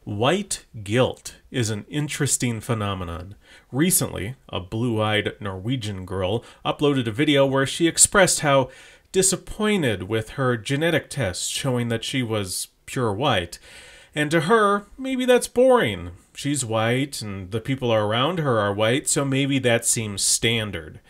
White guilt is an interesting phenomenon. Recently, a blue-eyed Norwegian girl uploaded a video where she expressed how disappointed with her genetic test showing that she was pure white. And to her, maybe that's boring. She's white and the people around her are white, so maybe that seems standard.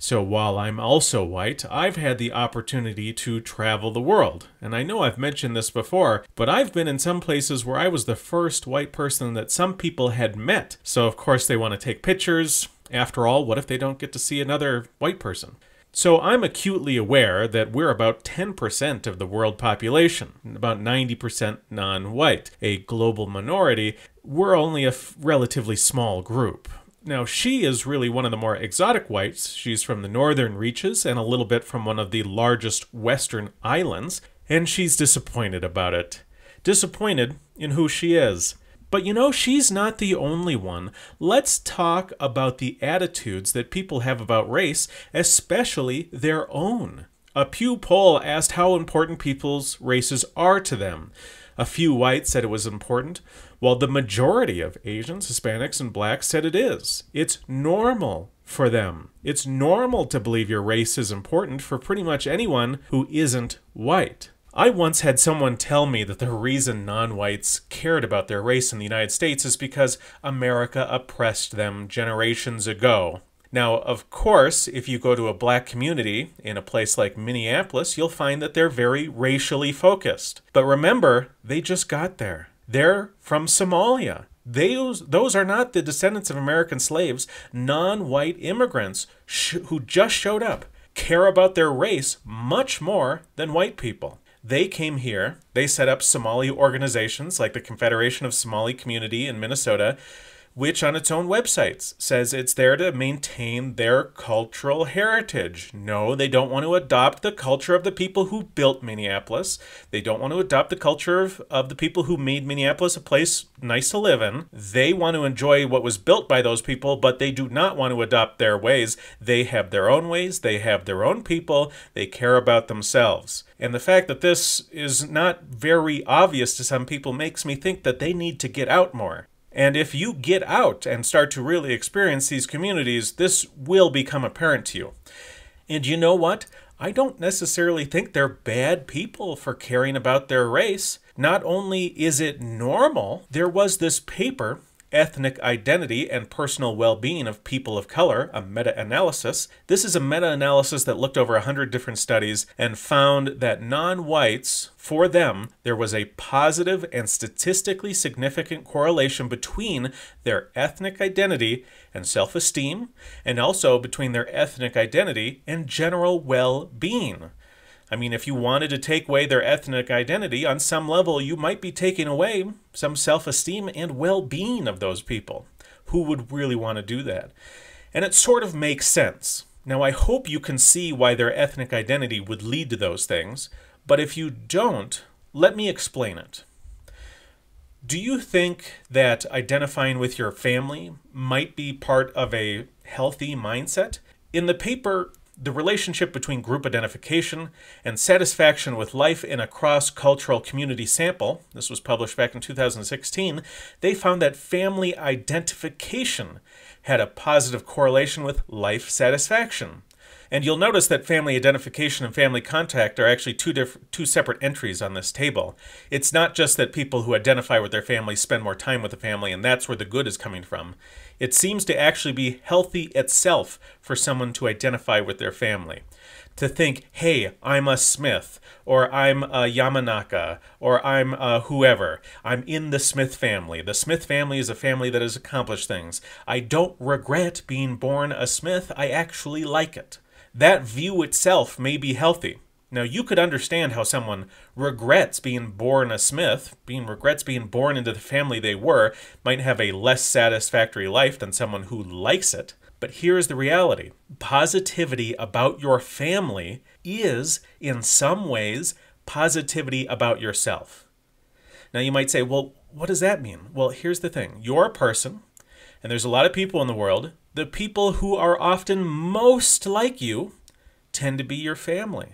So while I'm also white, I've had the opportunity to travel the world. And I know I've mentioned this before, but I've been in some places where I was the first white person that some people had met. So of course they want to take pictures. After all, what if they don't get to see another white person? So I'm acutely aware that we're about 10% of the world population, about 90% non-white. A global minority, we're only a relatively small group. Now, she is really one of the more exotic whites. She's from the northern reaches and a little bit from one of the largest western islands, and she's disappointed about it. Disappointed in who she is. But you know, she's not the only one. Let's talk about the attitudes that people have about race, especially their own. A Pew poll asked how important people's races are to them. A few whites said it was important, while the majority of Asians, Hispanics, and blacks said it is. It's normal for them. It's normal to believe your race is important for pretty much anyone who isn't white. I once had someone tell me that the reason non-whites cared about their race in the United States is because America oppressed them generations ago. Now, of course, if you go to a black community in a place like Minneapolis, you'll find that they're very racially focused. But remember, they just got there. They're from Somalia. Those are not the descendants of American slaves. Non-white immigrants who just showed up care about their race much more than white people. They came here, they set up Somali organizations like the Confederation of Somali Community in Minnesota, which on its own websites says it's there to maintain their cultural heritage. No, they don't want to adopt the culture of the people who built Minneapolis. They don't want to adopt the culture of the people who made Minneapolis a place nice to live in. They want to enjoy what was built by those people, but they do not want to adopt their ways. They have their own ways. They have their own people. They care about themselves. And the fact that this is not very obvious to some people makes me think that they need to get out more. And if you get out and start to really experience these communities, this will become apparent to you. And you know what? I don't necessarily think they're bad people for caring about their race. Not only is it normal, there was this paper, Ethnic Identity and Personal Well-Being of People of Color, a meta-analysis. This is a meta-analysis that looked over 100 different studies and found that non-whites, for them, there was a positive and statistically significant correlation between their ethnic identity and self-esteem, and also between their ethnic identity and general well-being. I mean, if you wanted to take away their ethnic identity, on some level, you might be taking away some self-esteem and well-being of those people. Who would really want to do that? And it sort of makes sense. Now, I hope you can see why their ethnic identity would lead to those things, but if you don't, let me explain it. Do you think that identifying with your family might be part of a healthy mindset? In the paper, The Relationship Between Group Identification and Satisfaction with Life in a Cross-Cultural Community Sample, this was published back in 2016, they found that family identification had a positive correlation with life satisfaction. And you'll notice that family identification and family contact are actually two separate entries on this table. It's not just that people who identify with their family spend more time with the family and that's where the good is coming from. It seems to actually be healthy itself for someone to identify with their family. To think, hey, I'm a Smith, or I'm a Yamanaka, or I'm a whoever. I'm in the Smith family. The Smith family is a family that has accomplished things. I don't regret being born a Smith. I actually like it. That view itself may be healthy. Now, you could understand how someone regrets being born a Smith, regrets being born into the family they were, might have a less satisfactory life than someone who likes it. But here's the reality. Positivity about your family is, in some ways, positivity about yourself. Now, you might say, well, what does that mean? Well, here's the thing. You're a person, and there's a lot of people in the world. The people who are often most like you tend to be your family.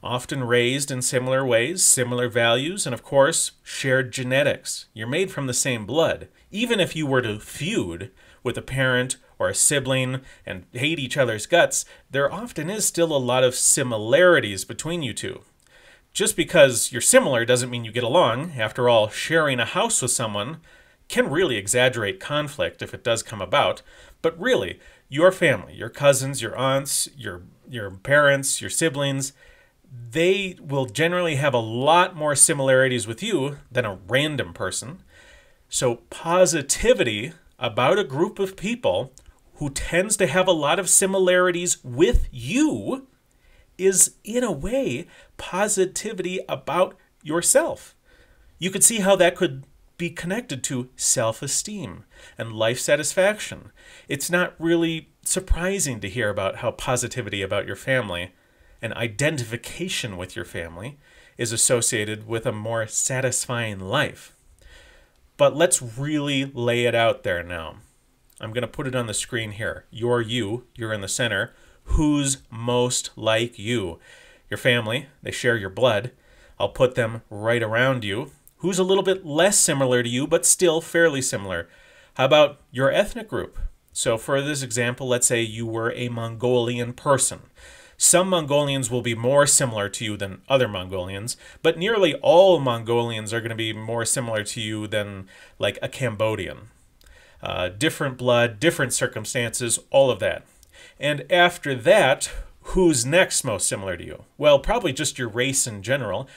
often raised in similar ways, similar values, and of course, shared genetics. You're made from the same blood. Even if you were to feud with a parent or a sibling and hate each other's guts, there often is still a lot of similarities between you two. Just because you're similar doesn't mean you get along. After all, sharing a house with someone can really exaggerate conflict if it does come about. But really, your family, your cousins, your aunts, your parents, your siblings, they will generally have a lot more similarities with you than a random person. So positivity about a group of people who tends to have a lot of similarities with you is, in a way, positivity about yourself. You could see how that could be connected to self-esteem and life satisfaction. It's not really surprising to hear about how positivity about your family and identification with your family is associated with a more satisfying life. But let's really lay it out there now. I'm going to put it on the screen here. You're you. You're in the center. Who's most like you? Your family. They share your blood. I'll put them right around you. Who's a little bit less similar to you, but still fairly similar? How about your ethnic group? So for this example, let's say you were a Mongolian person. Some Mongolians will be more similar to you than other Mongolians, but nearly all Mongolians are going to be more similar to you than like a Cambodian. Different blood, different circumstances, all of that. And after that, who's next most similar to you? Well, probably just your race in general.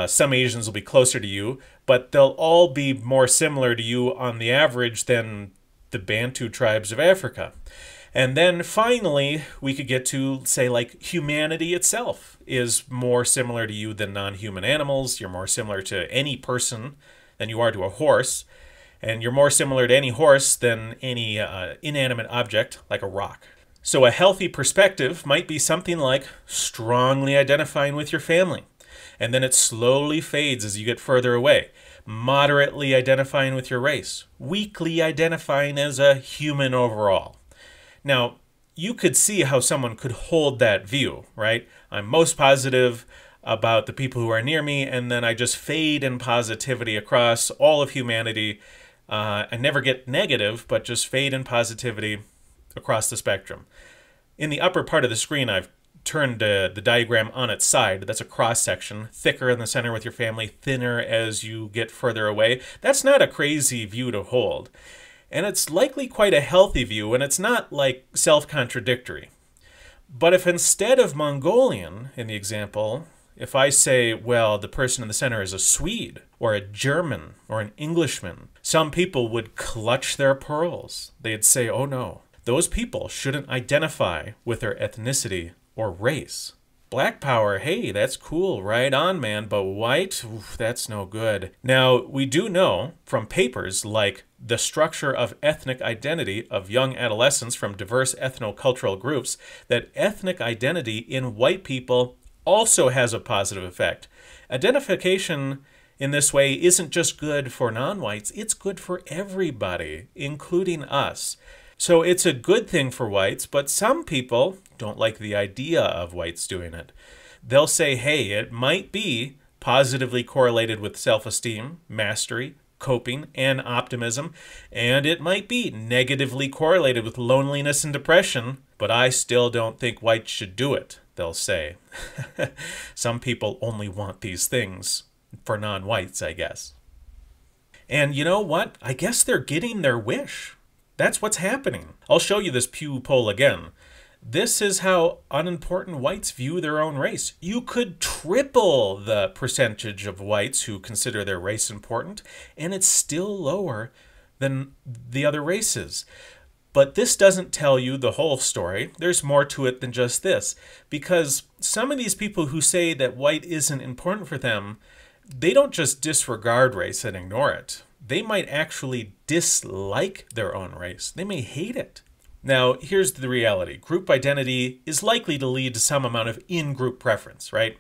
Some Asians will be closer to you, but they'll all be more similar to you on the average than the Bantu tribes of Africa. And then finally, we could get to, say, like humanity itself is more similar to you than non-human animals. You're more similar to any person than you are to a horse. And you're more similar to any horse than any inanimate object, like a rock. So a healthy perspective might be something like strongly identifying with your family. And then it slowly fades as you get further away. Moderately identifying with your race. Weakly identifying as a human overall. Now, you could see how someone could hold that view, right? I'm most positive about the people who are near me, and then I just fade in positivity across all of humanity. I never get negative, but just fade in positivity across the spectrum. In the upper part of the screen, I've turned the diagram on its side. That's a cross-section, thicker in the center with your family, thinner as you get further away. That's not a crazy view to hold. And it's likely quite a healthy view, and it's not like self-contradictory. But if instead of Mongolian, in the example, if I say, well, the person in the center is a Swede, or a German, or an Englishman, some people would clutch their pearls. They'd say, oh no, those people shouldn't identify with their ethnicity or race. Black power, hey, that's cool, right on, man, but white, oof, that's no good. Now, we do know from papers like The Structure of Ethnic Identity of Young Adolescents from Diverse Ethnocultural Groups that ethnic identity in white people also has a positive effect. Identification in this way isn't just good for non-whites, it's good for everybody, including us. So it's a good thing for whites, but some people don't like the idea of whites doing it. They'll say, hey, it might be positively correlated with self-esteem, mastery, coping, and optimism, and it might be negatively correlated with loneliness and depression, but I still don't think whites should do it, they'll say. Some people only want these things for non-whites, I guess. And you know what? I guess they're getting their wish. That's what's happening. I'll show you this Pew poll again. This is how unimportant whites view their own race. You could triple the percentage of whites who consider their race important, and it's still lower than the other races. But this doesn't tell you the whole story. There's more to it than just this, because some of these people who say that white isn't important for them, they don't just disregard race and ignore it. They might actually dislike their own race. They may hate it. Now, here's the reality. Group identity is likely to lead to some amount of in-group preference, right?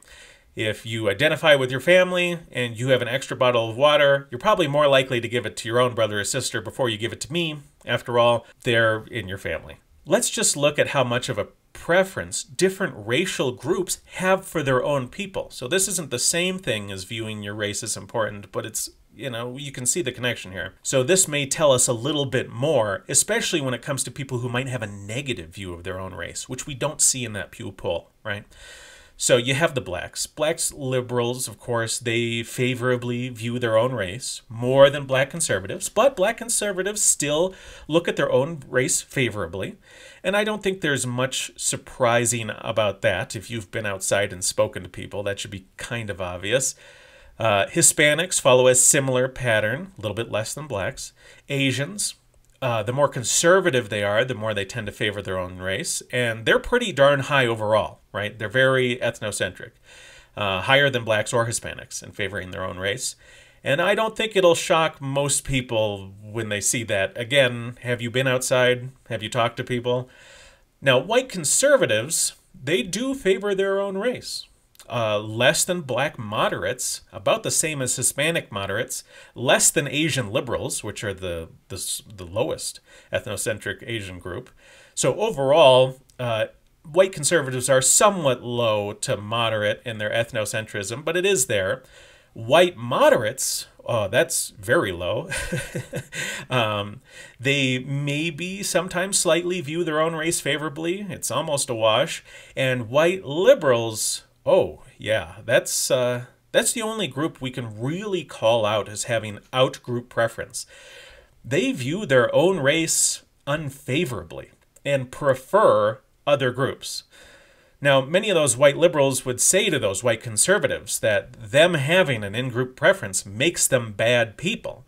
If you identify with your family and you have an extra bottle of water, you're probably more likely to give it to your own brother or sister before you give it to me. After all, they're in your family. Let's just look at how much of a preference different racial groups have for their own people. So this isn't the same thing as viewing your race as important, but it's, you know, you can see the connection here. So this may tell us a little bit more, especially when it comes to people who might have a negative view of their own race, which we don't see in that Pew poll, right? So you have the blacks. Blacks liberals, of course, they favorably view their own race more than black conservatives, but black conservatives still look at their own race favorably. And I don't think there's much surprising about that. If you've been outside and spoken to people, that should be kind of obvious. Hispanics follow a similar pattern, a little bit less than blacks. Asians, the more conservative they are, the more they tend to favor their own race. And they're pretty darn high overall, right? They're very ethnocentric, higher than blacks or Hispanics in favoring their own race. And I don't think it'll shock most people when they see that. Again, have you been outside? Have you talked to people? Now, white conservatives, they do favor their own race. Less than black moderates, about the same as Hispanic moderates, less than Asian liberals, which are the lowest ethnocentric Asian group. So overall, white conservatives are somewhat low to moderate in their ethnocentrism, but it is there. White moderates, oh, that's very low. They maybe sometimes slightly view their own race favorably. It's almost a wash. And white liberals, oh, yeah, that's the only group we can really call out as having outgroup preference. They view their own race unfavorably and prefer other groups. Now, many of those white liberals would say to those white conservatives that them having an in-group preference makes them bad people.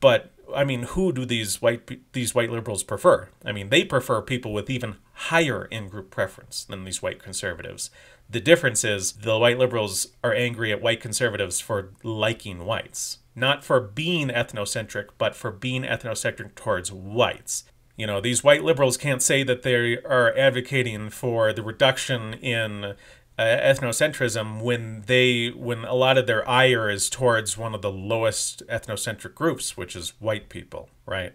But, I mean, who do these white liberals prefer? I mean, they prefer people with even higher in-group preference than these white conservatives. The difference is the white liberals are angry at white conservatives for liking whites. Not for being ethnocentric, but for being ethnocentric towards whites. You know, these white liberals can't say that they are advocating for the reduction in ethnocentrism when a lot of their ire is towards one of the lowest ethnocentric groups, which is white people, right?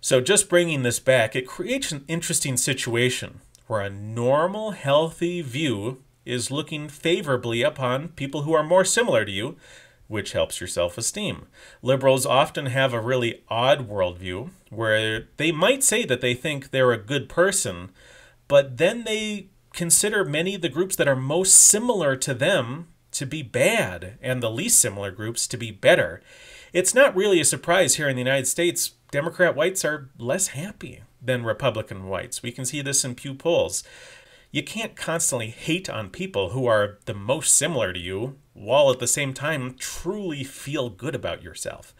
So just bringing this back, it creates an interesting situation where a normal, healthy view is looking favorably upon people who are more similar to you, which helps your self-esteem. Liberals often have a really odd worldview where they might say that they think they're a good person, but then they consider many of the groups that are most similar to them to be bad and the least similar groups to be better. It's not really a surprise here in the United States. Democrat whites are less happy than Republican whites. We can see this in Pew polls. You can't constantly hate on people who are the most similar to you while at the same time truly feel good about yourself.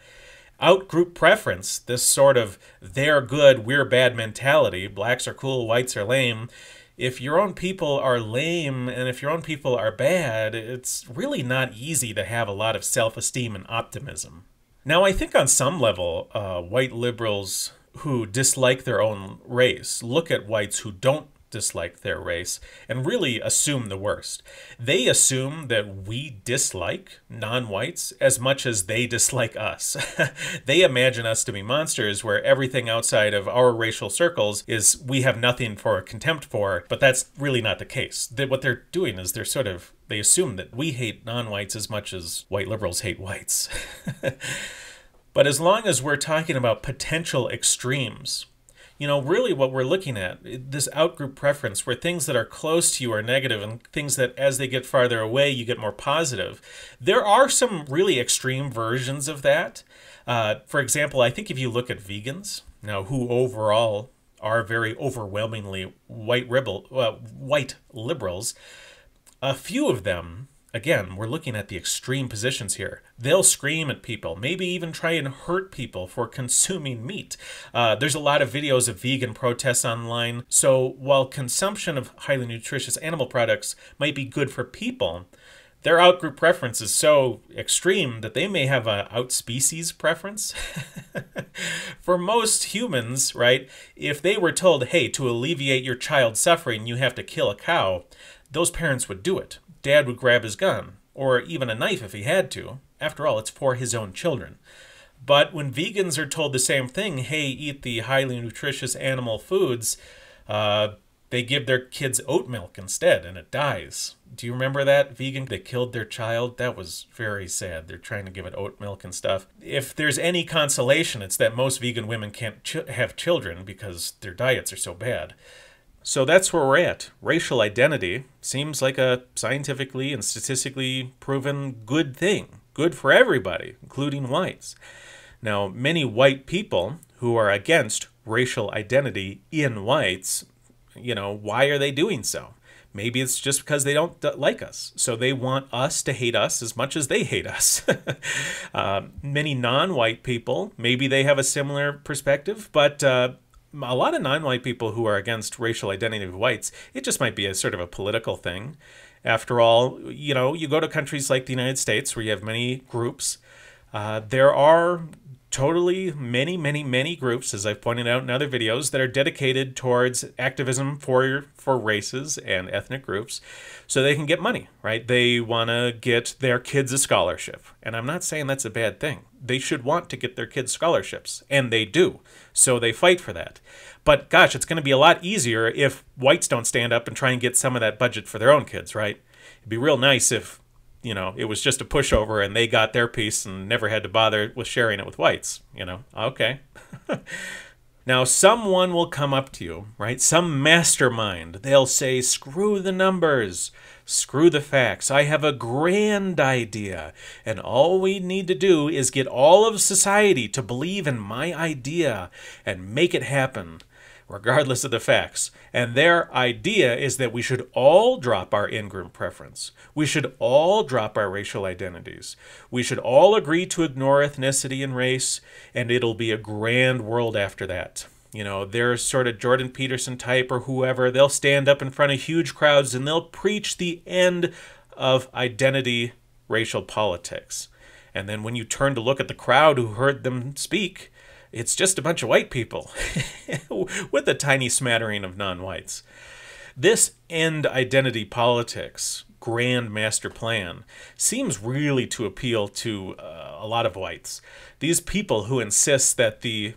Outgroup preference, this sort of they're good, we're bad mentality, blacks are cool, whites are lame. If your own people are lame and if your own people are bad, it's really not easy to have a lot of self-esteem and optimism. Now, I think on some level, white liberals who dislike their own race look at whites who don't dislike their race and really assume the worst. They assume that we dislike non-whites as much as they dislike us. They imagine us to be monsters where everything outside of our racial circles is we have nothing for contempt for, but that's really not the case. What they're doing is they assume that we hate non-whites as much as white liberals hate whites. But as long as we're talking about potential extremes, you know, really what we're looking at, this outgroup preference, where things that are close to you are negative and things that as they get farther away, you get more positive. There are some really extreme versions of that. For example, I think if you look at vegans, now who overall are very overwhelmingly white liberals, a few of them, again, we're looking at the extreme positions here. They'll scream at people, maybe even try and hurt people for consuming meat. There's a lot of videos of vegan protests online. So while consumption of highly nutritious animal products might be good for people, their outgroup preference is so extreme that they may have an outspecies preference. For most humans, right, if they were told, hey, to alleviate your child's suffering, you have to kill a cow, those parents would do it. Dad would grab his gun, or even a knife if he had to. After all, it's for his own children. But when vegans are told the same thing, hey, eat the highly nutritious animal foods, They give their kids oat milk instead, and it dies. Do you remember that vegan? They killed their child. That was very sad. They're trying to give it oat milk and stuff. If there's any consolation, it's that most vegan women can't have children because their diets are so bad. So that's where we're at. Racial identity seems like a scientifically and statistically proven good thing. Good for everybody, including whites. Now, many white people who are against racial identity in whites, why are they doing so? Maybe it's just because they don't like us. So they want us to hate us as much as they hate us. Many non-white people, maybe they have a similar perspective, but a lot of non-white people who are against racial identity of whites, it just might be a sort of a political thing. After all, you go to countries like the United States where you have many groups. There are totally many groups, as I've pointed out in other videos, that are dedicated towards activism for races and ethnic groups so they can get money, right? They want to get their kids a scholarship. And I'm not saying that's a bad thing. They should want to get their kids scholarships, and they do. So they fight for that. But gosh, it's going to be a lot easier if whites don't stand up and try and get some of that budget for their own kids, right? It'd be real nice if it was just a pushover and they got their piece and never had to bother with sharing it with whites, Okay. Now, someone will come up to you, right? Some mastermind. They'll say, screw the numbers, screw the facts. I have a grand idea, and all we need to do is get all of society to believe in my idea and make it happen, regardless of the facts. And their idea is that we should all drop our Ingroup preference. We should all drop our racial identities. We should all agree to ignore ethnicity and race, and it'll be a grand world after that. They're sort of Jordan Peterson type or whoever. They'll stand up in front of huge crowds and they'll preach the end of identity racial politics. And then when you turn to look at the crowd who heard them speak, it's just a bunch of white people with a tiny smattering of non-whites. This end identity politics, grand master plan, seems really to appeal to a lot of whites. These people who insist that the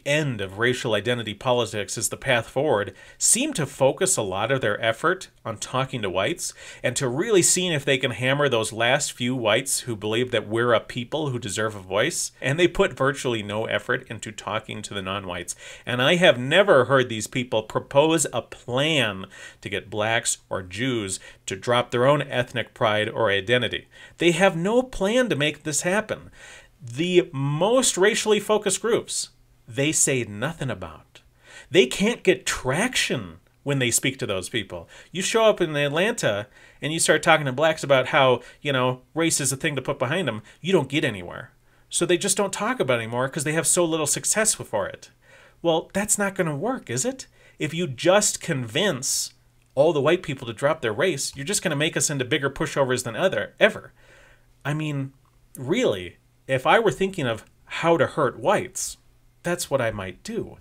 end of racial identity politics is the path forward seem to focus a lot of their effort on talking to whites and to really seeing if they can hammer those last few whites who believe that we're a people who deserve a voice, and they put virtually no effort into talking to the non-whites. And I have never heard these people propose a plan to get blacks or Jews to drop their own ethnic pride or identity. They have no plan to make this happen. The most racially focused groups, they say nothing about. They can't get traction when they speak to those people. You show up in Atlanta and you start talking to blacks about how, race is a thing to put behind them. You don't get anywhere. So they just don't talk about it anymore because they have so little success for it. Well, that's not going to work, is it? If you just convince all the white people to drop their race, you're just going to make us into bigger pushovers than ever. I mean, really, if I were thinking of how to hurt whites, that's what I might do.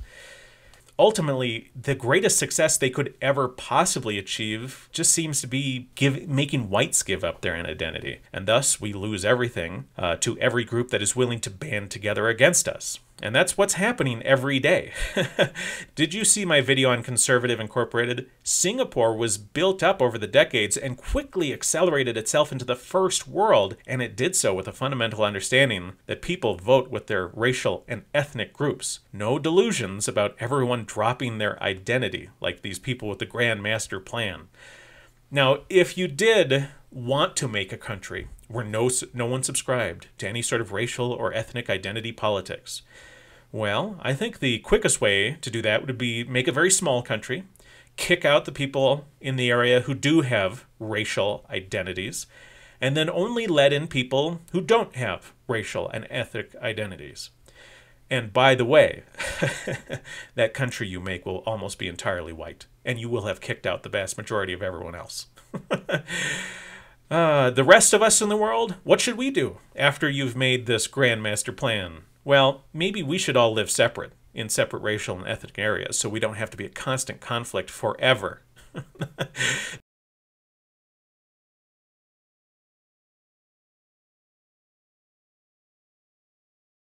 Ultimately, the greatest success they could ever possibly achieve just seems to be making whites give up their identity. And thus, we lose everything to every group that is willing to band together against us. And that's what's happening every day. Did you see my video on Conservative Incorporated? Singapore was built up over the decades and quickly accelerated itself into the first world, and it did so with a fundamental understanding that people vote with their racial and ethnic groups. No delusions about everyone dropping their identity, like these people with the Grand Master Plan. Now, if you did want to make a country where no one subscribed to any sort of racial or ethnic identity politics, well, I think the quickest way to do that would be make a very small country, kick out the people in the area who do have racial identities, and then only let in people who don't have racial and ethnic identities. And by the way, that country you make will almost be entirely white, and you will have kicked out the vast majority of everyone else. The rest of us in the world, what should we do after you've made this grand master plan? Well, maybe we should all live separate, in separate racial and ethnic areas, so we don't have to be a constant conflict forever.